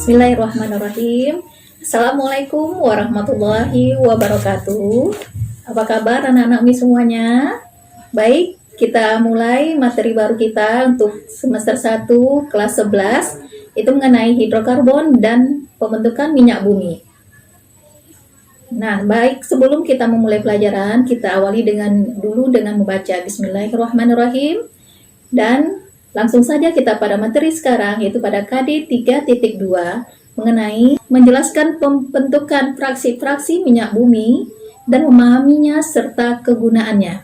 Bismillahirrahmanirrahim. Assalamualaikum warahmatullahi wabarakatuh. Apa kabar anak-anak semuanya? Baik, kita mulai materi baru kita untuk semester 1 kelas 11. Itu mengenai hidrokarbon dan pembentukan minyak bumi. Nah, baik, sebelum kita memulai pelajaran, kita awali dengan membaca Bismillahirrahmanirrahim. Dan langsung saja kita pada materi sekarang, yaitu pada KD 3.2 mengenai menjelaskan pembentukan fraksi-fraksi minyak bumi dan memahaminya serta kegunaannya.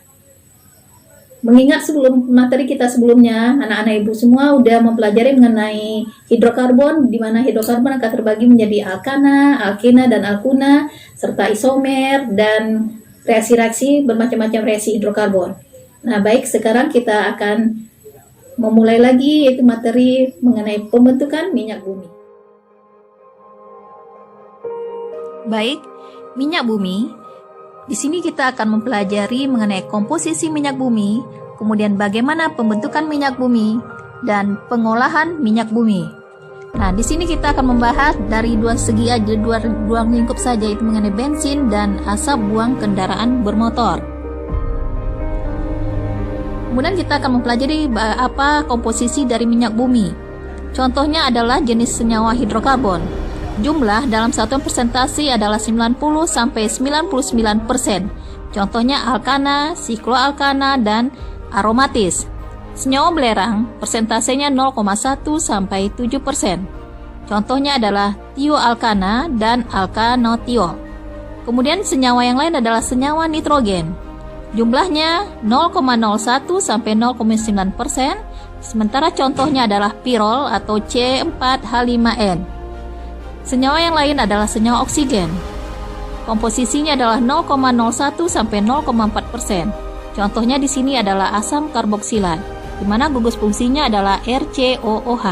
Mengingat sebelum materi kita sebelumnya, anak-anak ibu semua udah mempelajari mengenai hidrokarbon, di mana hidrokarbon akan terbagi menjadi alkana, alkena, dan alkuna, serta isomer, dan reaksi-reaksi bermacam-macam reaksi hidrokarbon. Nah, baik, sekarang kita akan memulai lagi, yaitu materi mengenai pembentukan minyak bumi. Baik, minyak bumi. Di sini kita akan mempelajari mengenai komposisi minyak bumi, kemudian bagaimana pembentukan minyak bumi dan pengolahan minyak bumi. Nah, di sini kita akan membahas dari dua segi aja, dua lingkup saja, itu mengenai bensin dan asap buang kendaraan bermotor. Kemudian kita akan mempelajari apa komposisi dari minyak bumi. Contohnya adalah jenis senyawa hidrokarbon. Jumlah dalam satuan persentase adalah 90-99%. Contohnya alkana, sikloalkana, dan aromatis. Senyawa belerang persentasenya 0,1-7%. Contohnya adalah tioalkana dan alkanotiol. Kemudian senyawa yang lain adalah senyawa nitrogen. Jumlahnya 0,01-0,9%, sementara contohnya adalah pirol atau C4H5N. Senyawa yang lain adalah senyawa oksigen. Komposisinya adalah 0,01-0,4%. Contohnya di sini adalah asam karboksilat, di mana gugus fungsinya adalah RCOOH.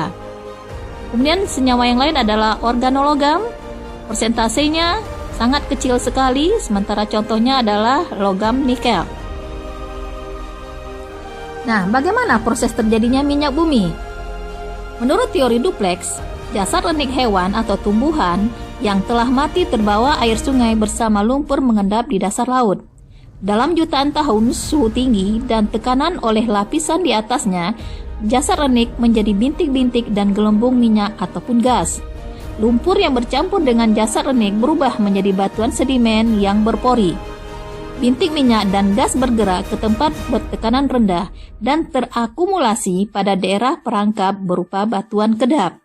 Kemudian senyawa yang lain adalah organologam, persentasenya sangat kecil sekali, sementara contohnya adalah logam nikel. Nah, bagaimana proses terjadinya minyak bumi? Menurut teori duplex, jasad renik hewan atau tumbuhan yang telah mati terbawa air sungai bersama lumpur mengendap di dasar laut. Dalam jutaan tahun, suhu tinggi dan tekanan oleh lapisan di atasnya, jasad renik menjadi bintik-bintik dan gelembung minyak ataupun gas. Lumpur yang bercampur dengan jasad renik berubah menjadi batuan sedimen yang berpori. Bintik minyak dan gas bergerak ke tempat bertekanan rendah dan terakumulasi pada daerah perangkap berupa batuan kedap.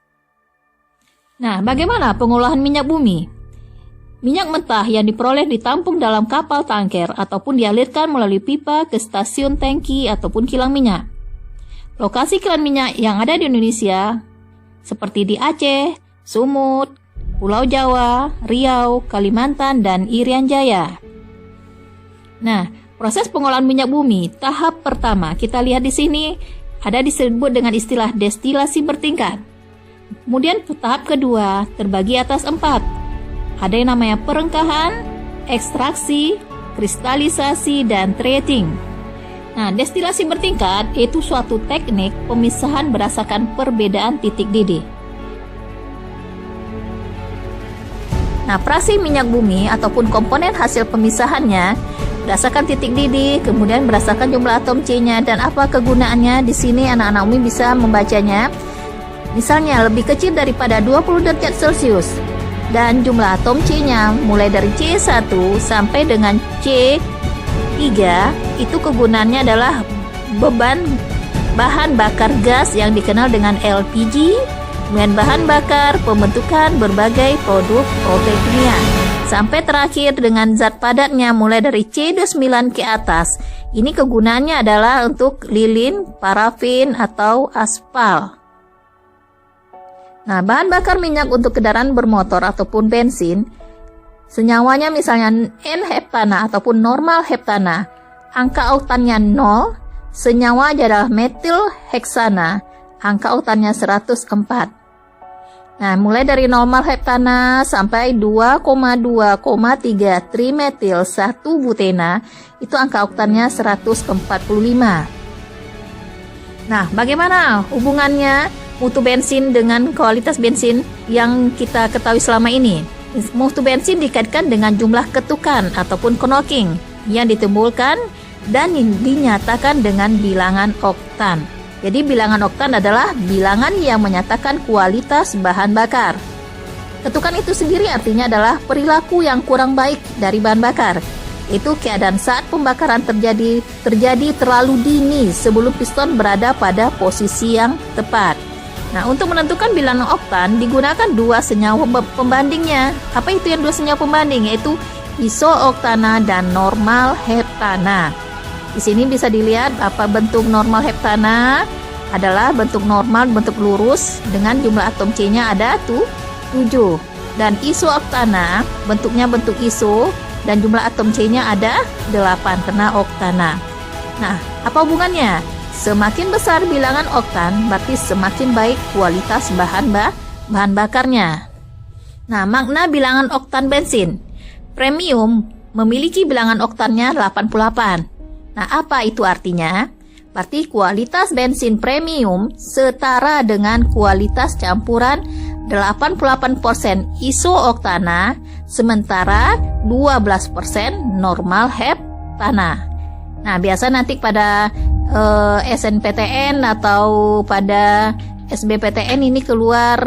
Nah, bagaimana pengolahan minyak bumi? Minyak mentah yang diperoleh ditampung dalam kapal tanker ataupun dialirkan melalui pipa ke stasiun tangki ataupun kilang minyak. Lokasi kilang minyak yang ada di Indonesia seperti di Aceh, Sumut, Pulau Jawa, Riau, Kalimantan, dan Irian Jaya. Nah, proses pengolahan minyak bumi tahap pertama kita lihat di sini ada disebut dengan istilah destilasi bertingkat. Kemudian tahap kedua terbagi atas 4. Ada yang namanya perengkahan, ekstraksi, kristalisasi, dan treating. Nah, destilasi bertingkat itu suatu teknik pemisahan berdasarkan perbedaan titik didih. Nah, fraksi minyak bumi ataupun komponen hasil pemisahannya berdasarkan titik didih, kemudian berdasarkan jumlah atom C-nya dan apa kegunaannya. Di sini anak-anak umi bisa membacanya. Misalnya lebih kecil daripada 20 derajat Celcius dan jumlah atom C-nya mulai dari C1 sampai dengan C3, itu kegunaannya adalah beban bahan bakar gas yang dikenal dengan LPG, kemudian bahan bakar pembentukan berbagai produk kimia, sampai terakhir dengan zat padatnya mulai dari C29 ke atas. Ini kegunaannya adalah untuk lilin, parafin, atau aspal. Nah, bahan bakar minyak untuk kendaraan bermotor ataupun bensin, senyawanya misalnya N-heptana ataupun normal heptana, angka oktannya 0, senyawa adalah metil heksana, angka oktannya 104. Nah, mulai dari normal heptana sampai 2,2,3 trimetil 1 butena, itu angka oktannya 145. Nah, bagaimana hubungannya mutu bensin dengan kualitas bensin yang kita ketahui selama ini. Mutu bensin dikaitkan dengan jumlah ketukan ataupun knocking yang ditimbulkan dan dinyatakan dengan bilangan oktan. Jadi bilangan oktan adalah bilangan yang menyatakan kualitas bahan bakar. Ketukan itu sendiri artinya adalah perilaku yang kurang baik dari bahan bakar. Itu keadaan saat pembakaran terjadi terlalu dini sebelum piston berada pada posisi yang tepat. Nah, untuk menentukan bilangan oktan digunakan dua senyawa pembandingnya. Apa itu yang dua senyawa pembanding? Yaitu isooktana dan normal heptana. Di sini bisa dilihat apa bentuk normal heptana adalah bentuk normal, bentuk lurus dengan jumlah atom C-nya ada 7. Dan isooktana bentuknya bentuk iso dan jumlah atom C-nya ada 8 karena oktana. Nah, apa hubungannya? Semakin besar bilangan oktan, berarti semakin baik kualitas bahan bakarnya. Nah, makna bilangan oktan bensin. Premium memiliki bilangan oktannya 88. Nah, apa itu artinya? Berarti kualitas bensin premium setara dengan kualitas campuran 88% isooktana, sementara 12% normal heptana. Nah, biasa nanti pada SNPTN atau pada SBPTN ini keluar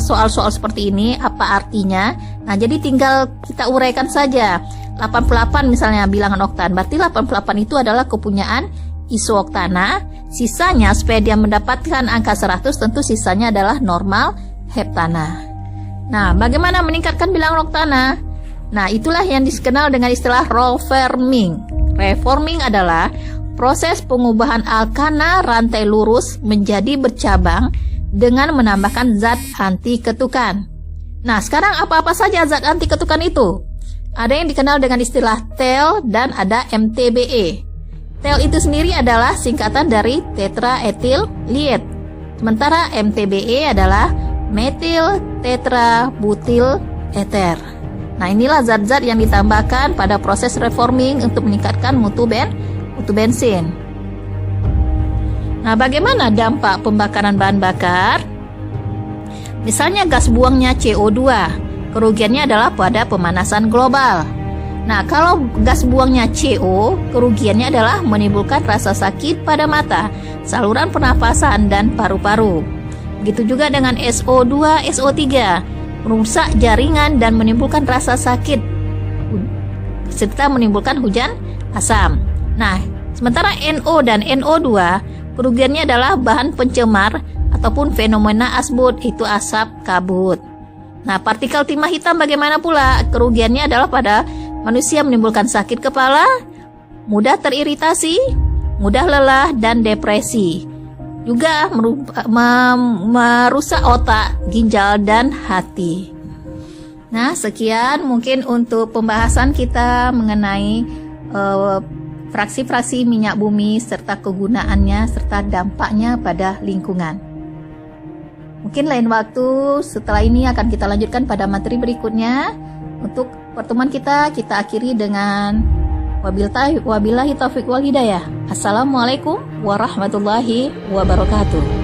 soal-soal seperti ini, apa artinya. Nah, jadi tinggal kita uraikan saja. 88 misalnya bilangan oktan, berarti 88 itu adalah kepunyaan isooktana. Sisanya supaya dia mendapatkan angka 100 tentu sisanya adalah normal heptana. Nah, bagaimana meningkatkan bilangan oktana? Nah, itulah yang dikenal dengan istilah reforming. Reforming adalah proses pengubahan alkana rantai lurus menjadi bercabang dengan menambahkan zat anti ketukan. Nah, sekarang apa-apa saja zat anti ketukan itu? Ada yang dikenal dengan istilah TEL dan ada MTBE. TEL itu sendiri adalah singkatan dari tetraethyl lead. Sementara MTBE adalah metil tetrabutil ether. Nah, inilah zat-zat yang ditambahkan pada proses reforming untuk meningkatkan mutu bensin. Nah, bagaimana dampak pembakaran bahan bakar? Misalnya gas buangnya CO2, kerugiannya adalah pada pemanasan global. Nah, kalau gas buangnya CO, kerugiannya adalah menimbulkan rasa sakit pada mata, saluran pernafasan, dan paru-paru. Begitu juga dengan SO2, SO3, merusak jaringan dan menimbulkan rasa sakit, serta menimbulkan hujan asam. Nah, sementara NO dan NO2, kerugiannya adalah bahan pencemar ataupun fenomena asbut, itu asap kabut. Nah, partikel timah hitam bagaimana pula? Kerugiannya adalah pada manusia menimbulkan sakit kepala, mudah teriritasi, mudah lelah, dan depresi. Juga merusak otak, ginjal, dan hati. Nah, sekian mungkin untuk pembahasan kita mengenai fraksi-fraksi minyak bumi serta kegunaannya serta dampaknya pada lingkungan. Mungkin lain waktu setelah ini akan kita lanjutkan pada materi berikutnya. Untuk pertemuan kita akhiri dengan wabillahi taufiq wal hidayah. Assalamualaikum warahmatullahi wabarakatuh.